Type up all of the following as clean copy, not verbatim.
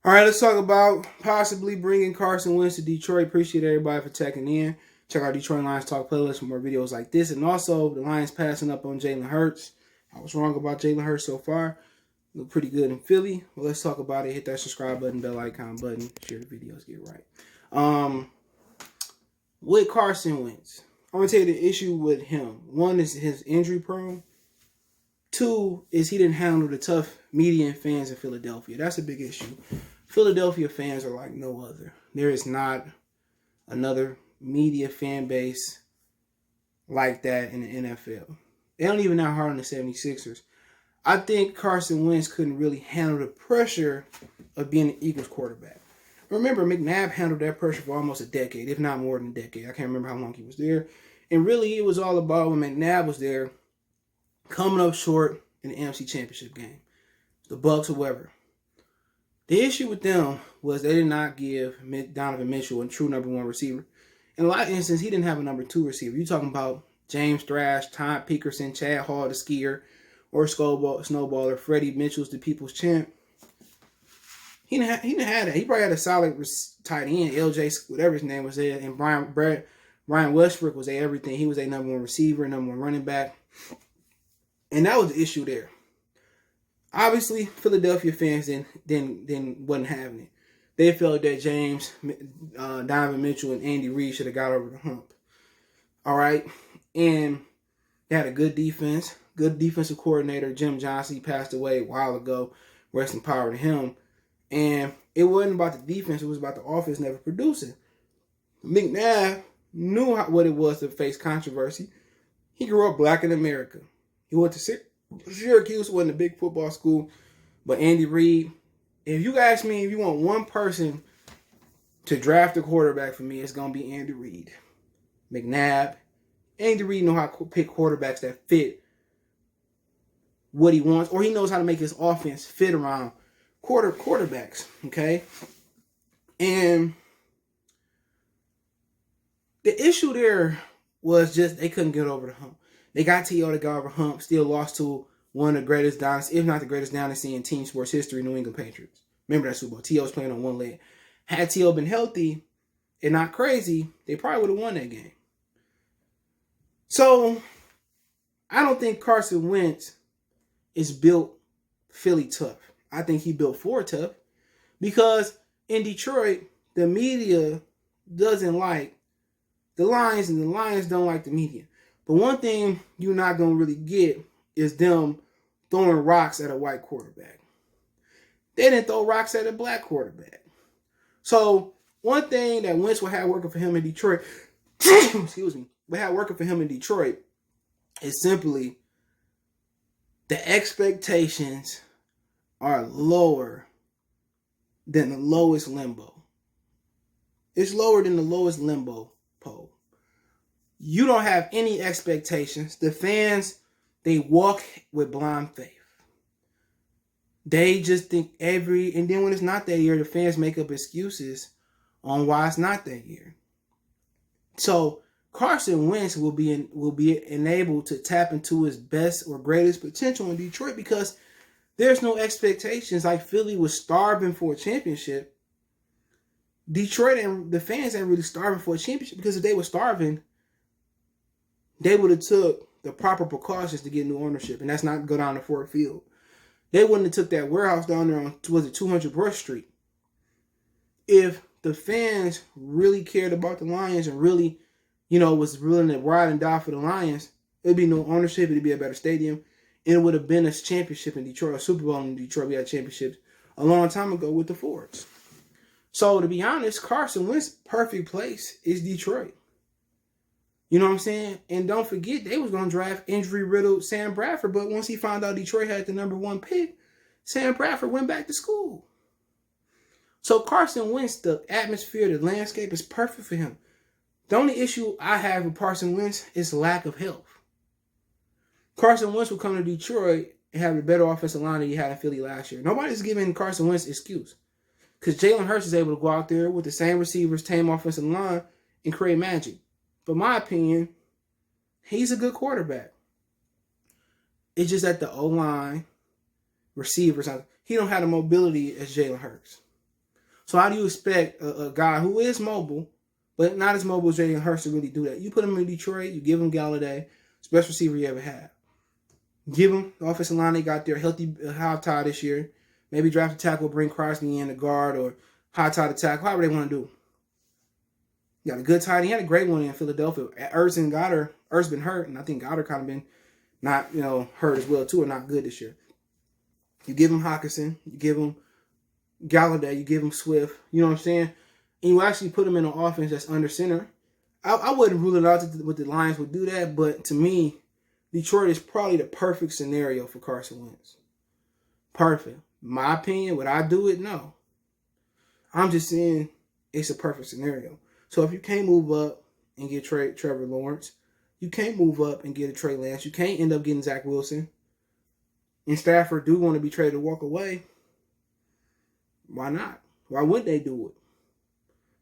All right, let's talk about possibly bringing Carson Wentz to Detroit. Appreciate everybody for checking in. Check out Detroit Lions Talk playlist for more videos like this. And also, the Lions passing up on Jalen Hurts. I was wrong about Jalen Hurts so far. Look pretty good in Philly. Well, let's talk about it. Hit that subscribe button, bell icon button. Share the videos, get right. With Carson Wentz, I'm going to tell you the issue with him. One is his injury prone. Two is he didn't handle the tough media and fans in Philadelphia. That's a big issue. Philadelphia fans are like no other. There is not another media fan base like that in the NFL. They don't even that hard on the 76ers. I think Carson Wentz couldn't really handle the pressure of being an Eagles quarterback. Remember, McNabb handled that pressure for almost a decade, if not more than a decade. I can't remember how long he was there. And really, it was all about when McNabb was there, coming up short in the NFC Championship game. The Bucks or whoever. The issue with them was they did not give Donovan Mitchell a true number one receiver. In a lot of instances, he didn't have a number two receiver. You're talking about James Thrash, Todd Peterson, Chad Hall, the skier, or Snowballer, Freddie Mitchell's the people's champ. He didn't have that. He probably had a solid tight end, LJ, whatever his name was there, and Brian Westbrook was there, everything. He was a number one receiver, number one running back. And that was the issue there. Obviously, Philadelphia fans wasn't having it. They felt that James, Donovan Mitchell, and Andy Reid should have got over the hump. All right? And they had a good defense. Good defensive coordinator, Jim Johnson. He passed away a while ago. Rest in power to him. And it wasn't about the defense. It was about the offense never producing. McNabb knew what it was to face controversy. He grew up black in America. He went to Syracuse, wasn't a big football school. But Andy Reid, if you ask me if you want one person to draft a quarterback for me, it's going to be Andy Reid. McNabb. Andy Reid knows how to pick quarterbacks that fit what he wants, or he knows how to make his offense fit around quarterbacks, okay? And the issue there was just they couldn't get over the hump. They got T.O. to go over the hump, still lost to one of the greatest dynasties, if not the greatest dynasty in team sports history, New England Patriots. Remember that Super Bowl. T.O. was playing on one leg. Had T.O. been healthy and not crazy, they probably would have won that game. So, I don't think Carson Wentz is built Philly tough. I think he built Ford tough because in Detroit, the media doesn't like the Lions and the Lions don't like the media. But one thing you're not going to really get is them throwing rocks at a white quarterback. They didn't throw rocks at a black quarterback. So one thing that Wentz will have working for him in Detroit, will have working for him in Detroit is simply the expectations are lower than the lowest limbo. It's lower than the lowest limbo pole. You don't have any expectations. The fans, they walk with blind faith. They just think and then when it's not that year, the fans make up excuses on why it's not that year. So Carson Wentz will be enabled to tap into his best or greatest potential in Detroit because there's no expectations. Like Philly was starving for a championship. Detroit and the fans ain't really starving for a championship because if they were starving, they would have took the proper precautions to get new ownership, and that's not go down to Ford Field. They wouldn't have took that warehouse down there on 200 Brush Street. If the fans really cared about the Lions and really, was willing to ride and die for the Lions, it'd be no ownership. It'd be a better stadium, and it would have been a championship in Detroit, a Super Bowl in Detroit. We had championships a long time ago with the Fords. So to be honest, Carson Wentz's perfect place is Detroit. You know what I'm saying? And don't forget, they was going to draft injury-riddled Sam Bradford, but once he found out Detroit had the number one pick, Sam Bradford went back to school. So Carson Wentz, the atmosphere, the landscape is perfect for him. The only issue I have with Carson Wentz is lack of health. Carson Wentz will come to Detroit and have a better offensive line than he had in Philly last year. Nobody's giving Carson Wentz excuse. Because Jalen Hurts is able to go out there with the same receivers, same offensive line, and create magic. But my opinion, he's a good quarterback. It's just that the O-line, receivers, he don't have the mobility as Jalen Hurts. So how do you expect a guy who is mobile, but not as mobile as Jalen Hurts to really do that? You put him in Detroit, you give him Galladay, best receiver you ever had. Give him the offensive line they got there, healthy high tie this year. Maybe draft a tackle, bring Crosby in the guard, or high tie the tackle, however they want to do. You got a good tight end. He had a great one in Philadelphia. Ertz and Goddard. Ertz been hurt, and I think Goddard kind of been not, hurt as well too, or not good this year. You give him Hockenson, you give him Galladay, you give him Swift. You know what I'm saying? And you actually put him in an offense that's under center. I wouldn't rule it out that the Lions would do that, but to me, Detroit is probably the perfect scenario for Carson Wentz. Perfect. My opinion, would I do it? No. I'm just saying it's a perfect scenario. So if you can't move up and get Trevor Lawrence, you can't move up and get a Trey Lance, you can't end up getting Zach Wilson, and Stafford do want to be traded to walk away, why not? Why wouldn't they do it?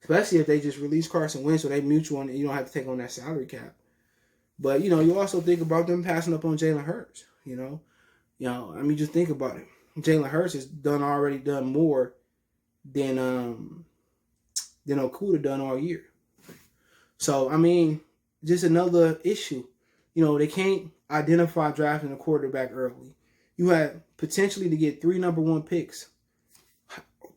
Especially if they just release Carson Wentz so they mutual and you don't have to take on that salary cap. But, you also think about them passing up on Jalen Hurts, just think about it. Jalen Hurts has already done more than Okuda done all year. So, just another issue. They can't identify drafting a quarterback early. You had potentially to get 3 number 1 picks.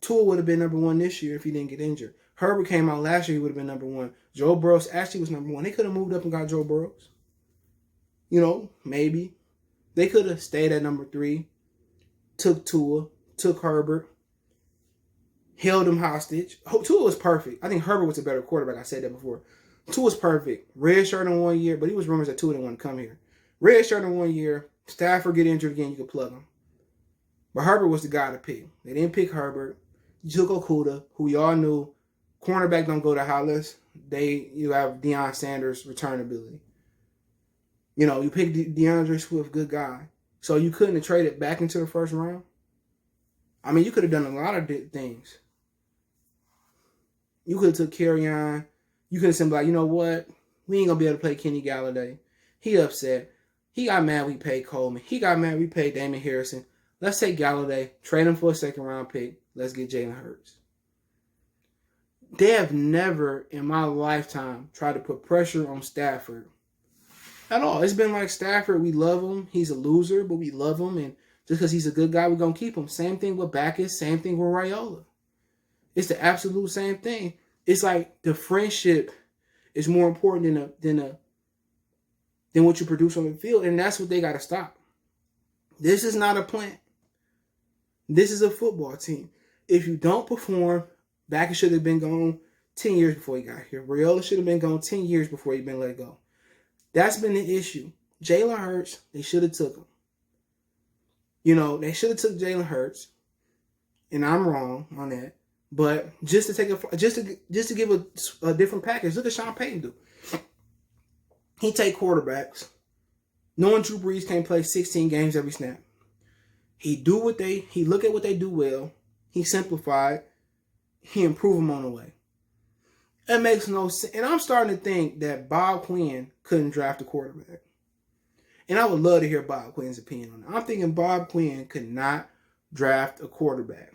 Tua would have been number 1 this year if he didn't get injured. Herbert came out last year, he would have been number 1. Joe Burrow actually was number 1. They could have moved up and got Joe Burrow. Maybe. They could have stayed at number 3, took Tua, took Herbert, held him hostage. Tua was perfect. I think Herbert was a better quarterback. I said that before. Tua was perfect. Red shirt in 1 year, but he was rumors that Tua didn't want to come here. Red shirt in 1 year. Stafford get injured again, you could plug him. But Herbert was the guy to pick. They didn't pick Herbert. You took Okuda, who we all knew. Cornerback don't go to Hollis. You have Deion Sanders' return ability. You picked DeAndre Swift, good guy. So you couldn't have traded back into the first round? You could have done a lot of things. You could have took Kerryon. You could have said, you know what? We ain't going to be able to play Kenny Galladay. He upset. He got mad we paid Coleman. He got mad we paid Damon Harrison. Let's take Galladay, trade him for a second-round pick. Let's get Jalen Hurts. They have never, in my lifetime, tried to put pressure on Stafford at all. It's been like Stafford, we love him. He's a loser, but we love him. And just because he's a good guy, we're going to keep him. Same thing with Backus. Same thing with Raiola. It's the absolute same thing. It's like the friendship is more important than what you produce on the field. And that's what they got to stop. This is not a plant. This is a football team. If you don't perform, Backus should have been gone 10 years before he got here. Raiola should have been gone 10 years before he been let go. That's been the issue. Jalen Hurts, they should have took him. They should have took Jalen Hurts, and I'm wrong on that. But just to give a different package, look at Sean Payton do. He take quarterbacks, knowing Drew Brees can't play 16 games every snap. He look at what they do well. He simplified. He improved them on the way. It makes no sense. And I'm starting to think that Bob Quinn couldn't draft a quarterback. And I would love to hear Bob Quinn's opinion on it. I'm thinking Bob Quinn could not draft a quarterback.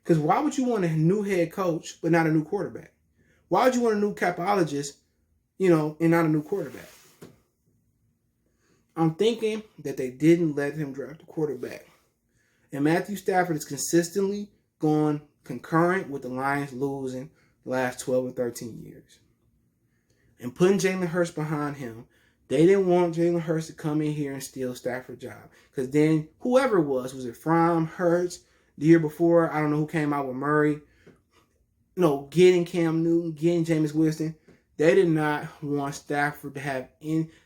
Because why would you want a new head coach but not a new quarterback? Why would you want a new capologist, and not a new quarterback? I'm thinking that they didn't let him draft a quarterback. And Matthew Stafford is consistently going concurrent with the Lions losing the last 12 or 13 years. And putting Jalen Hurts behind him, they didn't want Jalen Hurts to come in here and steal Stafford's job. Because then whoever it was it Fromm, Hurts, the year before, I don't know who came out with Murray, getting Cam Newton, getting Jameis Winston, they did not want Stafford to have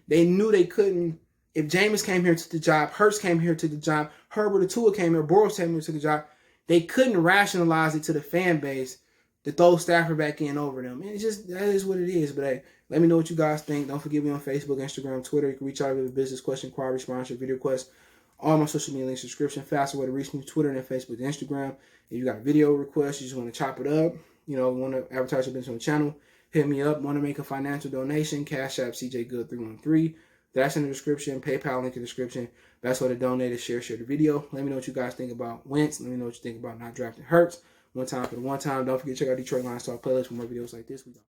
they knew they couldn't. If Jameis came here to the job, Hurts came here to the job, Herbert or Tua came here, Bortles came here to the job, they couldn't rationalize it to the fan base to throw Stafford back in over them. And that is what it is. But hey, let me know what you guys think. Don't forget me on Facebook, Instagram, Twitter. You can reach out with a business question, inquiry, sponsor, video request. All my social media links, description. Faster way to reach me, Twitter and Facebook and Instagram. If you got a video request, you just want to chop it up, want to advertise your business on the channel, hit me up. Want to make a financial donation, Cash App CJGood313. That's in the description. PayPal link in the description. Best way to donate is share the video. Let me know what you guys think about Wentz. Let me know what you think about not drafting Hurts. One time for the one time. Don't forget to check out Detroit Lions Talk playlist for more videos like this. We go.